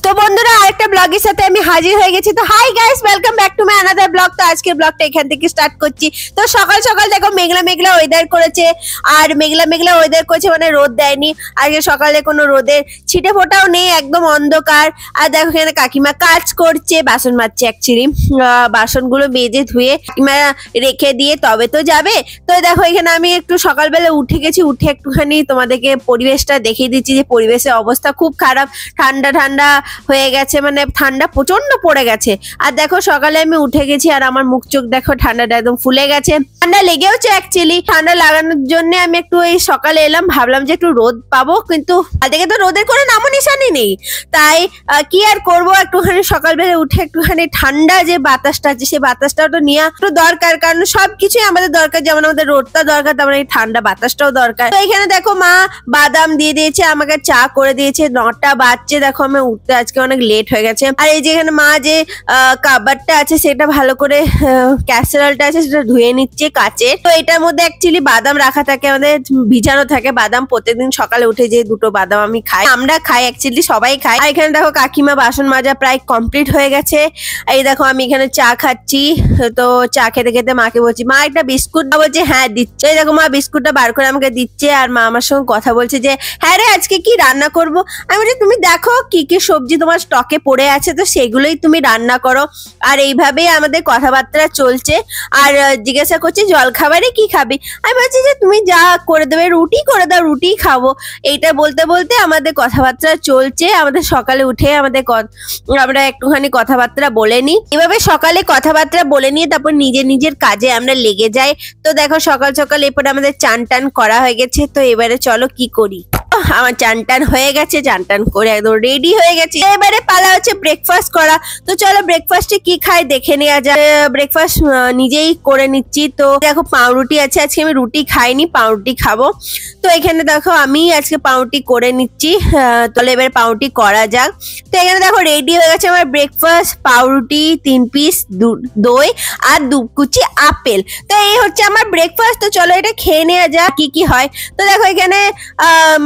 তো বন্ধুরা আরেকটা ব্লগের সাথে আমি হাজির হয়ে গেছি। তো hi guys, welcome back to my another blog. তো আজকের ব্লগটা এখান থেকে স্টার্ট করছি। তো সকাল সকাল দেখো মেঘলা মেঘলা ওয়েদার করেছে, আর মেঘলা মেঘলা ওয়েদার করেছে মানে রোদ দেয়নি। আজকে সকালে কোনো রোদের ছিটে ফোটাও নেই, একদম অন্ধকার। আর দেখো এখানে কাকিমা কাজ করছে, বাসন মাজছে। অ্যাকচুয়ালি বাসনগুলো মেজে ধুয়ে কাকিমা রেখে দিয়ে তবে তো যাবে। তো দেখো এখানে আমি একটু সকালবেলা উঠে গেছি, উঠে একটুখানি তোমাদেরকে পরিবেশটা দেখিয়ে দিচ্ছি যে পরিবেশের অবস্থা খুব খারাপ, ঠান্ডা ঠান্ডা হয়ে গেছে, মানে ঠান্ডা প্রচন্ড পড়ে গেছে। আর দেখো সকালে আমি উঠে গেছি আর আমার মুখ চোখ দেখো ঠান্ডাটা একদম ফুলে গেছে, ঠান্ডা লেগেওছে। অ্যাকচুয়ালি ঠান্ডা লাগানোর জন্য আমি একটু এই সকালে এলাম, ভাবলাম যে একটু রোদ পাবো, কিন্তু আজকে তো রোদের কোনো নামও নিশানি নেই। তাই কি আর করবো, একটুখানি সকালবেলা উঠে একটুখানি ঠান্ডা যে বাতাসটা আছে সেই বাতাসটাও তো নেওয়া একটু দরকার, কারণ সবকিছুই আমাদের দরকার, যেমন আমাদের রোদটা দরকার তেমন এই ঠান্ডা বাতাসটাও দরকার। তো এখানে দেখো মা বাদাম দিয়ে দিয়েছে, আমাকে চা করে দিয়েছে। 9টা বাজছে, দেখো আমি উঠতে আজকে অনেক লেট হয়ে গেছে। আর এই যে এখানে মা যে কাবারটা আছে সেটা ভালো করে ক্যাসারোলটা আছে সেটা ধুয়ে নিচ্ছে কাচে। তো এটার মধ্যে অ্যাকচুয়ালি বাদাম রাখা থাকে, আমাদের ভিজানো থাকে বাদাম। প্রত্যেকদিন সকালে উঠে যে 2টো বাদাম আমি খাই, আমরা খাই, অ্যাকচুয়ালি সবাই খাই। আর এখানে দেখো কাকিমা বাসন মাজা প্রায় কমপ্লিট হয়ে গেছে। এই দেখো আমি এখানে চা খাচ্ছি। তো চা খেতে খেতে মাকে বলছি মা একটা বিস্কুট, বলছে হ্যাঁ দিচ্ছে। এই দেখো মা বিস্কুটটা বার করে আমাকে দিচ্ছে, আর মা আমার সঙ্গে কথা বলছে যে হ্যাঁ রে আজকে কি রান্না করব। আমি বলছি তুমি দেখো কি কি সবজি তোমার স্টকে পড়ে আছে, তো সেগুলোই তুমি রান্না করো। আর এইভাবেই আমাদের কথাবার্তা চলছে। আর জিজ্ঞাসা করছে জল খাবারে কি খাবি, আমি বলছি যে তুমি যা করে দেবে, রুটি করে দাও, রুটি খাবো। এইটা বলতে বলতে আমাদের কথাবার্তা চলছে। আমাদের সকালে উঠে আমরা একটুখানি কথাবার্তা বলে নিই, এভাবে সকালে কথাবার্তা বলে নিয়ে তারপর নিজের নিজের কাজে আমরা লেগে যাই। তো দেখো সকাল সকাল এরপরে আমাদের চান টান করা হয়ে গেছে। তো এবারে চলো কি করি। আমার চান টান হয়ে গেছে, চান টান করে একদম রেডি হয়ে গেছে। এবারে পালা হচ্ছে ব্রেকফাস্ট করা। তো চলো ব্রেকফাস্টে কি খাই দেখে নেওয়া যায়। ব্রেকফাস্ট নিজেই করে নিচ্ছি। তো দেখো পাউরুটি আছে, আজকে আমি রুটি খাইনি, পাউরুটি খাবো। তো এখানে দেখো আমি আজকে পাউরুটি করে নিচ্ছি। তাহলে এবার পাউরুটি করা যাক। তো এখানে দেখো রেডি হয়ে গেছে আমার ব্রেকফাস্ট, পাউরুটি, 3 পিস দই আর 2 কুচি আপেল। তো এই হচ্ছে আমার ব্রেকফাস্ট। তো চলো এটা খেয়ে নেওয়া যাক কি কি হয়। তো দেখো এখানে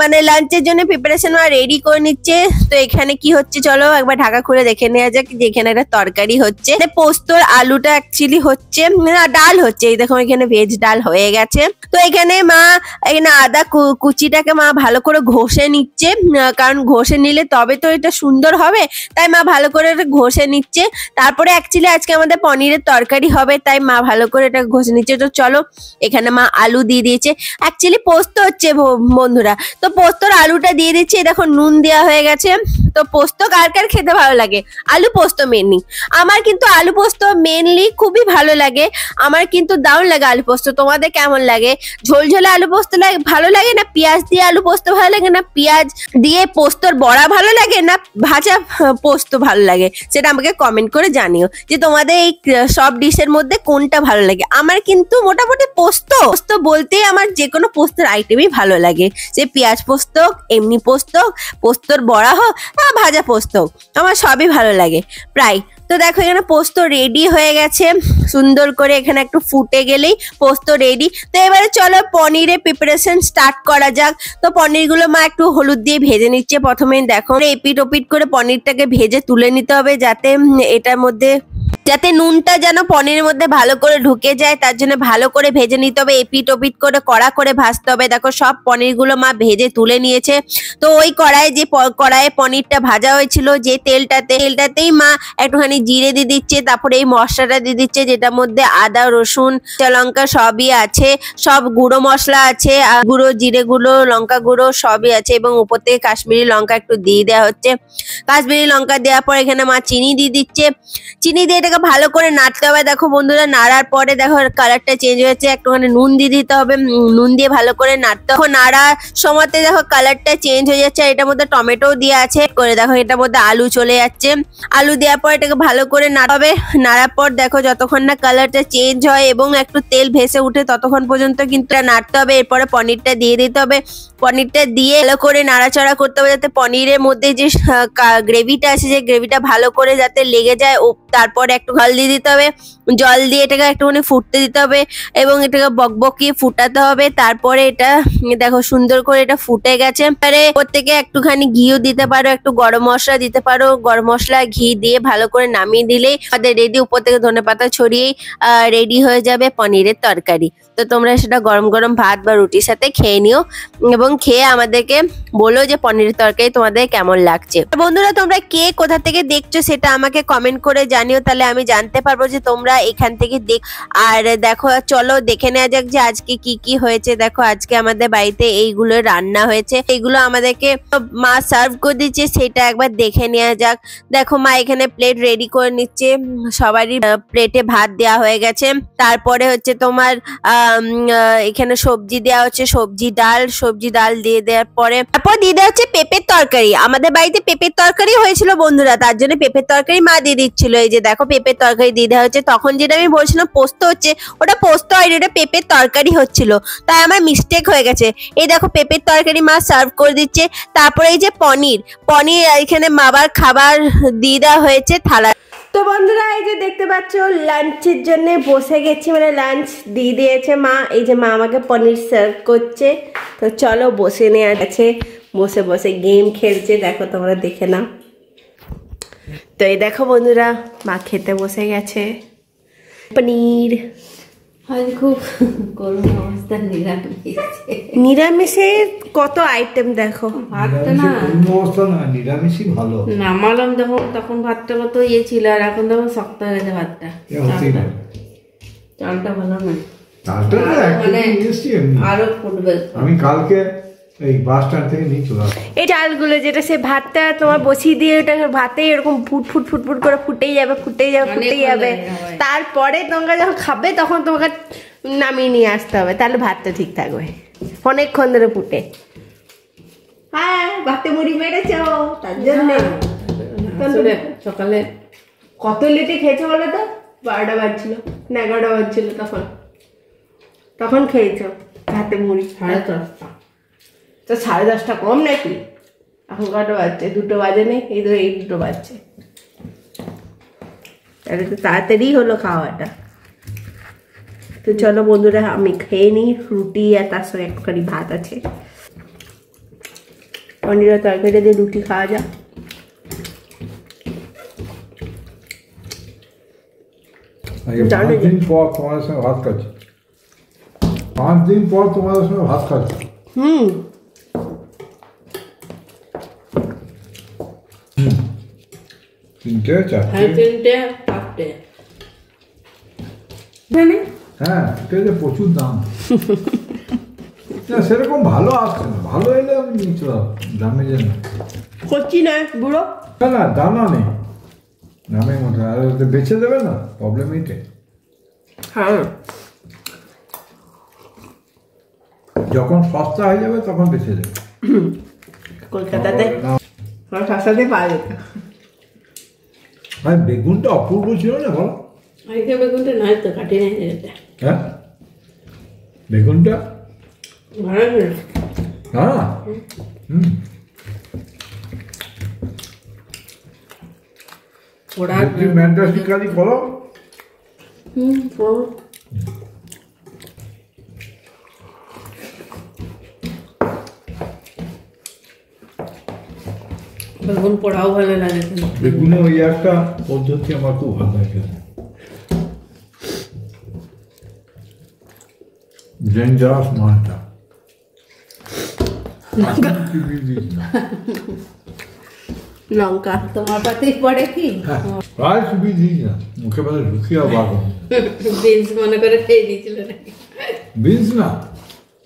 মানে লাঞ্চের জন্য প্রিপারেশন রেডি করে নিচ্ছে। তো এখানে কি হচ্ছে চলো একবার ঢাকা খুলে দেখে নেওয়া যাক। যে এখানে একটা তরকারি হচ্ছে, পোস্তর আলুটা অ্যাকচুয়ালি হচ্ছে না, ডাল হচ্ছে। এই দেখো এখানে ভেজ ডাল হয়ে গেছে। তো এখানে মা এখানে আদা কুচিটাকে মা ভালো করে ঘষে নিচ্ছে, কারণ ঘষে নিলে তবে তো এটা সুন্দর হবে। তাই মা ভালো করে এটা ঘষে নিচ্ছে। তারপরে অ্যাকচুয়ালি আজকে আমাদের পনিরের তরকারি হবে, তাই মা ভালো করে এটা ঘষে নিচ্ছে। তো চলো এখানে মা আলু দিয়ে দিয়েছে, অ্যাকচুয়ালি পোস্ত হচ্ছে বন্ধুরা। তো পোস্তর আলুটা দিয়ে দিচ্ছি। দেখো নুন দেওয়া হয়ে গেছে। তো পোস্ত কার কার খেতে ভালো লাগে, আলু পোস্ত মেনলি। আমার কিন্তু আলু পোস্ত মেনলি খুবই ভালো লাগে, আমার কিন্তু দারুণ লাগে আলু পোস্ত। তোমাদের কেমন লাগে? ঝোলঝোলে আলু পোস্ত ভালো লাগে, না পেঁয়াজ দিয়ে আলু পোস্ত ভালো লাগে, না পেঁয়াজ দিয়ে পোস্তর বড়া ভালো লাগে, না ভাজা পোস্ত ভালো লাগে? সেটা আমাকে কমেন্ট করে জানিও যে তোমাদের এই সব ডিশের মধ্যে কোনটা ভালো লাগে। আমার কিন্তু মোটামুটি পোস্ত বলতেই আমার যে কোনো পোস্তের আইটেমই ভালো লাগে, যে পেঁয়াজ পোস্ত, এমনি পোস্ত, পোস্তর বড়া হোক, ভাজা পোস্ত, আমার সবই ভালো লাগে প্রায়। তো দেখো এখানে পোস্ত রেডি হয়ে গেছে সুন্দর করে, এখানে একটু ফুটে গেলেই পোস্ত রেডি। তো এবারে চলো পনিরের প্রিপারেশন স্টার্ট করা যাক। তো পনিরগুলো মা একটু হলুদ দিয়ে ভেজে নিচ্ছে। প্রথমে দেখো এপিট ওপিট করে পনিরটাকে ভেজে তুলে নিতে হবে, যাতে এটার মধ্যে যাতে নুনটা যেন পনিরের মধ্যে ভালো করে ঢুকে যায়, তার জন্য ভালো করে ভেজে নিতে হবে, এপিট ওপিট করে কড়া করে ভাজতে হবে। দেখো সব পনিরগুলো মা ভেজে তুলে নিয়েছে। তো ওই কড়াইয়ে পনিরটা ভাজা হয়েছিল যে তেলটাতেই মা একটুখানি জিরে দিয়ে দিচ্ছে, তারপরে এই মশলাটা দিয়ে দিচ্ছে, যেটার মধ্যে আদা রসুন লঙ্কা সবই আছে, সব গুঁড়ো মশলা আছে, গুঁড়ো জিরে গুঁড়ো, লঙ্কা গুঁড়ো সবই আছে, এবং উপর থেকে কাশ্মীরি লঙ্কা একটু দিয়ে দেওয়া হচ্ছে। কাশ্মীরি লঙ্কা দেওয়ার পর এখানে মা চিনি দিয়ে দিচ্ছে, চিনি দিয়ে এটাকে ভালো করে নাড়তে হবে। দেখো বন্ধুরা নাড়ার পরে দেখো কালারটা চেঞ্জ হয়েছে, একটুখানি নুন দিয়ে দিতে হবে, নুন দিয়ে ভালো করে নাড়তে হবে। নাড়ার সময়তে দেখো কালারটা চেঞ্জ হয়ে যাচ্ছে, এটার মধ্যে টমেটো দিয়ে আছে করে দেখো এটার মধ্যে আলু চলে যাচ্ছে। আলু দেওয়ার পর এটাকে ভালো করে নাড়তে হবে। নাড়ার পর দেখো যতক্ষণ না কালারটা চেঞ্জ হয় এবং একটু তেল ভেসে উঠে ততক্ষণ পর্যন্ত কিন্তু নাড়তে হবে। এরপরে পনিরটা দিয়ে দিতে হবে, পনিরটা দিয়ে ভালো করে নাড়াচাড়া করতে হবে, যাতে পনিরের মধ্যে যে গ্রেভিটা আছে সেই গ্রেভিটা ভালো করে যাতে লেগে যায়। তারপর একটু জল দিয়ে দিতে হবে, জল দিয়ে এটাকে একটুখানি ফুটতে দিতে হবে এবং এটাকে বকবকিয়ে ফুটাতে হবে। তারপরে এটা দেখো সুন্দর করে এটা ফুটে গেছে। এবারে ওর থেকে একটুখানি ঘিও দিতে পারো, একটু গরম মশলা দিতে পারো, গরম মশলা ঘি দিয়ে ভালো করে নামিয়ে দিলেই আমাদের রেডি। উপর থেকে ধনেপাতা ছড়িয়েই রেডি হয়ে যাবে পনিরের তরকারি। তো তোমরা সেটা গরম গরম ভাত বা রুটির সাথে খেয়ে নিও এবং খেয়ে আমাদেরকে বলো যে পনিরের তরকারি তোমাদের কেমন লাগছে। বন্ধুরা তোমরা কে কোথা থেকে দেখছো সেটা আমাকে কমেন্ট করে জানিও, তাহলে আমি জানতে পারবো যে তোমরা এখান থেকে দেখ। আর দেখো চলো দেখে নেওয়া যাক যে আজকে কি কি হয়েছে। দেখো আজকে আমাদের বাড়িতে এইগুলো রান্না হয়েছে, এইগুলো আমাদেরকে মা সার্ভ করে দিচ্ছে, সেটা একবার দেখে নেওয়া যাক। দেখো মা এখানে প্লেট রেডি করে নিচ্ছে, সবারই প্লেটে ভাত দেওয়া হয়ে গেছে। তারপরে হচ্ছে তোমার এখানে সবজি দেওয়া হচ্ছে, সবজি ডাল দিয়ে দেওয়ার পরে তারপর দিয়ে দেওয়া হচ্ছে পেঁপের তরকারি। আমাদের বাড়িতে পেঁপের তরকারি হয়েছিল বন্ধুরা, তার জন্য পেঁপের তরকারি মা দিয়ে দিচ্ছিল। এই যে দেখো পেঁপের তরকারি দিয়ে দেওয়া হচ্ছে। তখন যেটা আমি বলছিলাম পোস্ত হচ্ছে, ওটা পোস্ত হয়নি, ওটা পেঁপের তরকারি হচ্ছিল, তাই আমার মিস্টেক হয়ে গেছে। এই দেখো পেঁপের তরকারি মা সার্ভ করে দিচ্ছে। তারপরে এই যে পনির এখানে মাবার খাবার দিয়ে দেওয়া হয়েছে থালা। তো বন্ধুরা এই যে দেখতে পাচ্ছ লাঞ্চের জন্য বসে গেছি, মানে লাঞ্চ দিয়ে দিয়েছে মা। এই যে মা আমাকে পনির সার্ভ করছে। তো চলো বসে নেওয়া গেছে, বসে বসে গেম খেলছে, দেখো তোমরা দেখে নাও। তো এই দেখো বন্ধুরা মা খেতে বসে গেছে পনির। খুব করুণ অবস্থা। নিরামিষে কত আইটেম দেখো। ভাতটা না নিরামিষই ভালো। নামালাম তখন ভাতটা কত ইয়ে ছিল, আর এখন তখন শক্ত হয়ে গেছে ভাতটা। চালটা ভালো না, মানে আরো ফুটবে। আমি কালকে এই বাস স্ট্যান্ড থেকে নিয়ে চলে আসবো এই চালগুলো, যেটা সে ভাতটা তোমার বসিয়ে দিয়ে ওটা ভাতে এরকম ফুট করে ফুটেই যাবে। তারপরে তোমরা যখন খাবে তখন তোমাকে নামিয়ে নিয়ে আসতে হবে, তাহলে ভাতটা ঠিক থাকবে। অনেকক্ষণ ধরে ফুটে। হ্যাঁ ভাতে মুড়ি মেরেছ তার জন্য। সকালে কত লেটে খেয়েছো বলো তো? 12টা বাজছিল না 11টা বাজছিল তখন খেয়েছো ভাতে মুড়ি। 10:30। তো 10:30 কম নাকি? এখন কটা বাজছে? 2টো বাজে নেই, এই ধরো এই 2টো বাজছে। তাহলে তো তাড়াতাড়ি হলো খাওয়াটা। তো চলো বন্ধুরা আমি খেয়ে নিই রুটি, আর তার সঙ্গে একটুখানি ভাত আছে। পনিরের তরকারি দিয়ে রুটি খাওয়া যাক। 5 দিন পর তোমাদের সঙ্গে ভাত খাচ্ছি। 5 দিন পর তোমাদের সঙ্গে ভাত খাচ্ছি। তিনটে চারটে হ্যাঁ, এটা যে প্রচুর দাম। না সেরকম ভালো আসছে না, ভালো এলে আমি নিয়ে চলে দামে যে না করছি না বুড়ো। না দানা নেই দামের মধ্যে, আর বেচে দেবে না, প্রবলেম এইটাই। হ্যাঁ যখন সস্তা হয়ে যাবে তখন বেচে দেবে। কলকাতাতে সস্তাতে পাওয়া যেত। আর বেগুনটা অপূর্ব ছিল না বলো? বেগুনটা নয় তো, কাটি নাই। হ্যাঁ বেগুনটা ভালো হ্যাঁ ওরা ম্যান্ডাসিকালি করো। বেগুন পোড়াও ভালো লাগে। বেগুনে ওই একটা পদ্ধতি আমার খুব ভালো লাগে, ডেঞ্জারাস মালটা। লঙ্কা তোমার পাতেই পড়ে কি? প্রায় সুবিধ দিই না, মুখে পাতে ঢুকিয়ে বাগো। বিনস মনে করে খেয়ে দিয়েছিল নাকি? বিনস না,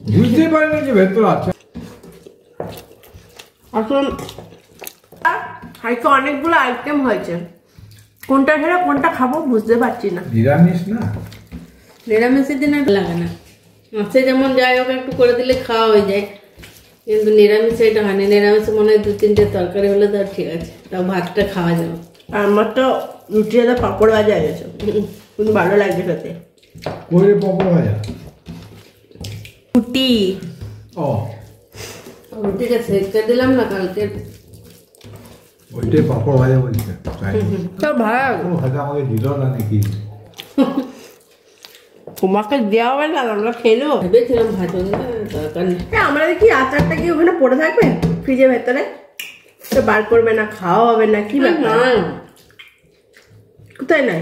বুঝতে পারি না যে ভেতর আছে। এখন আজকে অনেকগুলো আইটেম হয়েছে, কোনটা ছেড়ে কোনটা খাবো বুঝতে পারছি না। নিরামিষ না, নিরামিষের দিন লাগে না, মাছে যেমন যাই হোক একটু করে দিলে খাওয়া হয়ে যায়, কিন্তু নিরামিষে এটা হয় না। নিরামিষে মনে হয় 2-3টে তরকারি হলে তো ঠিক আছে, তাও ভাতটা খাওয়া যাবে। আমার তো রুটি সাথে পাঁপড় ভাজা গেছে, কিন্তু ভালো লাগছে খেতে। কইরে পাপড় ভাজা রুটি ও রুটিটা সেঁকে দিলাম না কালকে, ওইটাই পাপড় ভাজা বলছে। তো ভালো হয়তো আমাকে দিল না নাকি। তোমাকে দেওয়া হবে না, আমরা খেলো ভেবেছিলাম ভাজুন দরকার নেই। আমরা কি আচারটা কি ওখানে পড়ে থাকবে ফ্রিজের ভেতরে, তো বার করবে না, খাওয়া হবে না, কি ব্যাপার? কোথায় নাই,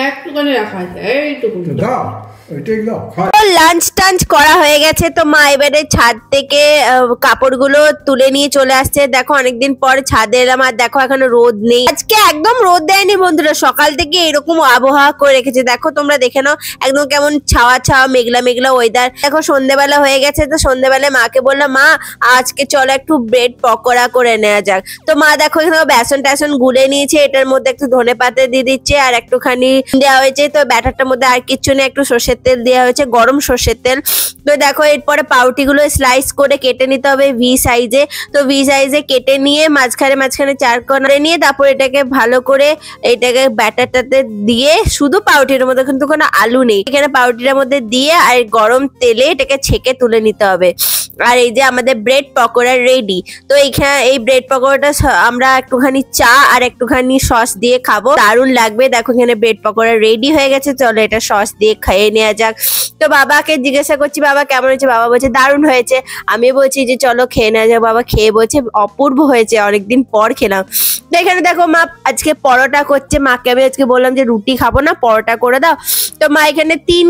একটুখানি রাখা আছে এইটুকু। দাও এটাই দাও। লাঞ্চ টাঞ্চ করা হয়ে গেছে, তো মা এবারে ছাদ থেকে কাপড়গুলো তুলে নিয়ে চলে আসছে। দেখো অনেকদিন পর ছাদে এলাম, আর দেখো এখনো রোদ নেই, আজকে একদম রোদ দেয়নি বন্ধুরা, সকাল থেকে এরকম আবহাওয়া করে রেখেছে। দেখো তোমরা দেখে নাও, একদম কেমন ছাওয়া ছাওয়া মেঘলা মেঘলা ওয়েদার। দেখো সন্ধ্যেবেলা হয়ে গেছে, তো সন্ধ্যেবেলায় মাকে বললাম মা আজকে চলো একটু ব্রেড পকোড়া করে নেওয়া যাক। তো মা দেখো এখানে বেসন টেসন গুলে নিয়েছে, এটার মধ্যে একটু ধনে পাতা দিয়ে দিচ্ছে আর একটুখানি দেওয়া হয়েছে। তো ব্যাটারটার মধ্যে আর কিছু নেই, একটু সর্ষের তেল দেওয়া হয়েছে, গরম সর্ষের তেল। তো দেখো এরপরে পাউরুটি গুলো স্লাইস করে কেটে নিতে হবে ভি সাইজে। তো ভি সাইজে কেটে নিয়ে মাঝখানে 4 কোণা নিয়ে তারপর এটাকে ভালো করে এটাকে ব্যাটারটাতে দিয়ে, শুধু পাউরুটির মধ্যে কিন্তু কোনো আলু নেই, এখানে পাউরুটির মধ্যে দিয়ে আর গরম তেলে এটাকে ছেঁকে তুলে নিতে হবে। আর এই যে আমাদের ব্রেড পকোড়া রেডি। তো এইখানে এই ব্রেড পকোড়াটা আমরা একটুখানি চা আর একটুখানি সস দিয়ে খাবো, দারুণ লাগবে। দেখো এখানে ব্রেড পকোড়া রেডি হয়ে গেছে, চলো এটা সস দিয়ে খেয়ে নেওয়া যাক। তো বাবাকে জিজ্ঞাসা করছি বাবা কেমন হয়েছে, বাবা বলছে দারুণ হয়েছে। আমি বলছি যে চলো খেয়ে নেওয়া যাক, বাবা খেয়ে বলছে অপূর্ব হয়েছে, অনেকদিন পর খেলাম। তো এখানে দেখো মা আজকে পরোটা করছে, মাকে আমি আজকে বললাম যে রুটি খাবো না, পরোটা করে দাও। তো মা এখানে 3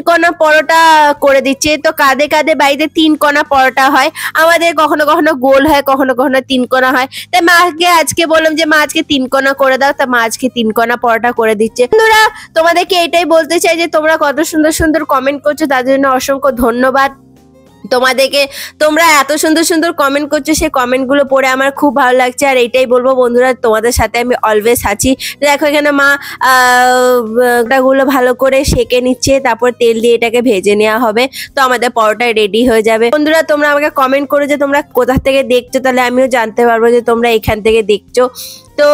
কোণা পরোটা করে দিচ্ছে। তো কাঁধে কাঁধে বাড়িতে 3 কোণা পরোটা হয়, আমাদের কখনো কখনো গোল হয়, কখনো কখনো 3 কোণা হয়। তাই মাকে আজকে বললাম যে মা আজকে 3 কোণা করে দাও, তা মা আজকে 3 কোণা পরোটা করে দিচ্ছে। বন্ধুরা তোমাদেরকে এটাই বলতে চাই যে তোমরা কত সুন্দর সুন্দর কমেন্ট করছো, তার জন্য অসংখ্য ধন্যবাদ তোমাদেরকে। তোমরা এত সুন্দর সুন্দর কমেন্ট করছো, সেই কমেন্ট গুলো পড়ে আমার খুব ভালো লাগছে। আর এইটাই বলবো বন্ধুরা, তোমাদের সাথে আমি অলওয়েজ আছি। দেখো এখানে মা গুলো ভালো করে সেকে নিচ্ছে, তারপর তেল দিয়ে এটাকে ভেজে নেওয়া হবে। তো আমাদের পরোটা রেডি হয়ে যাবে। বন্ধুরা তোমরা আমাকে কমেন্ট করো যে তোমরা কোথা থেকে দেখছো, তাহলে আমিও জানতে পারবো যে তোমরা এখান থেকে দেখছো। তো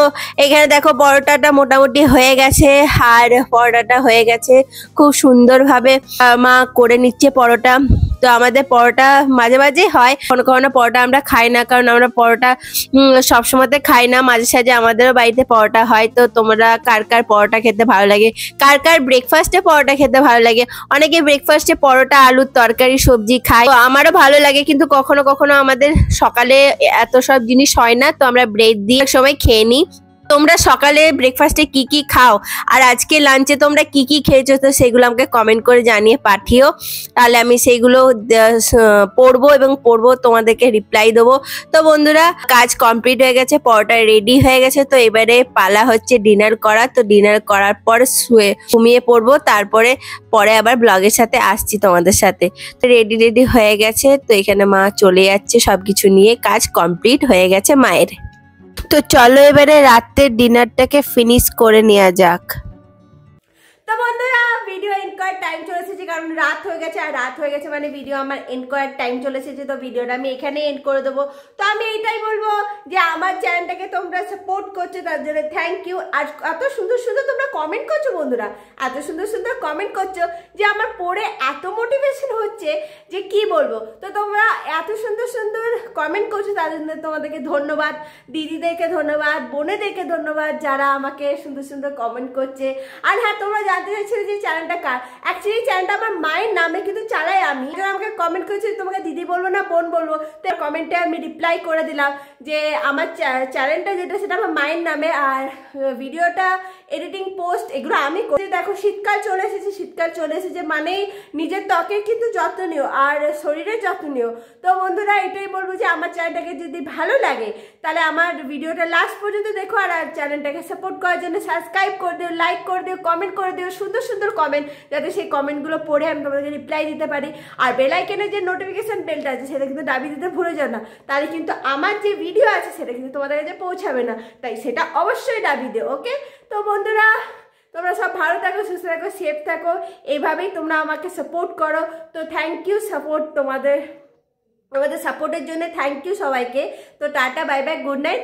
এখানে দেখো পরোটাটা মোটামুটি হয়ে গেছে, আর পরোটাটা হয়ে গেছে খুব সুন্দরভাবে মা করে নিচ্ছে পরোটা। তো আমাদের পরোটা মাঝে মাঝে হয়, কোনো কোনো পরোটা আমরা খাই না, কারণ আমরা পরোটা সবসময়তে খাই না, মাঝে সাঝে আমাদেরও বাড়িতে পরোটা হয়। তো তোমরা কার কার পরোটা খেতে ভালো লাগে, কার কার ব্রেকফাস্টে পরোটা খেতে ভালো লাগে? অনেকে ব্রেকফাস্টে পরোটা আলুর তরকারি সবজি খায়, তো আমারও ভালো লাগে, কিন্তু কখনো কখনো আমাদের সকালে এত সব জিনিস হয় না, তো আমরা ব্রেড দিয়ে সময় খেয়ে নিই। তোমরা সকালে ব্রেকফাস্টে কি কি খাও, আর আজকে লাঞ্চে তোমরা কি কি খেয়েছো, তো সেগুলো আমাকে কমেন্ট করে জানিয়ে পাঠিও, তাহলে আমি সেইগুলো পড়বো তোমাদেরকে রিপ্লাই দেবো। তো বন্ধুরা কাজ কমপ্লিট হয়ে গেছে, পরোটা রেডি হয়ে গেছে। তো এবারে পালা হচ্ছে ডিনার করা। তো ডিনার করার পর ঘুমিয়ে পড়বো, তারপরে আবার ব্লগের সাথে আসছি তোমাদের সাথে। তো রেডি হয়ে গেছে, তো এখানে মা চলে যাচ্ছে সবকিছু নিয়ে, কাজ কমপ্লিট হয়ে গেছে মায়ের। তো চলো এবারে রাতের ডিনারটাকে ফিনিশ করে নেওয়া যাক। তো বন্ধুরা ভিডিও এন্ড করার টাইম চলে এসেছে, কারণ রাত হয়ে গেছে, আর রাত হয়ে গেছে মানে ভিডিও আমার এন্ড করার টাইম চলে এসেছে। তো ভিডিওটা আমি এখানে এন্ড করে দেবো। তো আমি এইটাই বলবো যে আমার চ্যানেলটাকে তোমরা সাপোর্ট করছো, তার জন্য থ্যাংক ইউ। আর এত সুন্দর সুন্দর তোমরা কমেন্ট করছো বন্ধুরা, এত সুন্দর সুন্দর কমেন্ট করছো যে আমার পড়ে এত মোটিভেশন হচ্ছে যে কি বলবো। তো তোমরা এত সুন্দর সুন্দর কমেন্ট করছো, তার জন্য তোমাদেরকে ধন্যবাদ, দিদিদেরকে ধন্যবাদ, বোনেদেরকে ধন্যবাদ যারা আমাকে সুন্দর সুন্দর কমেন্ট করছে। আর হ্যাঁ তোমরা জানতে চাইছিলে যে চ্যানেলটা কার, অ্যাকচুয়ালি চ্যানেলটা আমার মায়ের নামে কিন্তু চালাই আমি। যারা আমাকে কমেন্ট করেছে তোমাকে দিদি বলবো না বোন বলবো, তো কমেন্টে আমি রিপ্লাই করে দিলাম যে আমার চ্যানেলটা যেটা সেটা আমার মায়ের নামে, আর ভিডিওটা এডিটিং পোস্ট এগুলো আমি করি। দেখো শীতকাল চলে এসেছে মানেই নিজের ত্বকের কিন্তু যত্ন নিও আর শরীরের যত্ন নিও। তো বন্ধুরা এটাই বলবো যে আমার চ্যানেলটাকে যদি ভালো লাগে তাহলে আমার ভিডিওটা লাস্ট পর্যন্ত দেখো, আর চ্যানেলটাকে সাপোর্ট করার জন্য সাবস্ক্রাইব করে দিও, লাইক করে দিও, কমেন্ট করে দিও, সুন্দর সুন্দর কমেন্ট, যাতে সেই কমেন্টগুলো পড়ে আমি তোমাদেরকে রিপ্লাই দিতে পারি। আর বেল আইকনের যে নোটিফিকেশন বেলটা আছে সেটা কিন্তু দাবি দিতে ভুলে যাও না, তাহলে কিন্তু আমার যে ভিডিও আছে সেটা কিন্তু তোমাদের কাছে পৌঁছাবে না, তাই সেটা অবশ্যই দাবি দিও। ওকে তো বন্ধুরা তোমরা সব ভালো থাকো, সুস্থ থাকো, সেফ থাকো, এইভাবেই তোমরা আমাকে সাপোর্ট করো। তো থ্যাংক ইউ তোমাদের সাপোর্টের জন্য থ্যাংক ইউ সবাইকে। তো tata, bye bye, good night.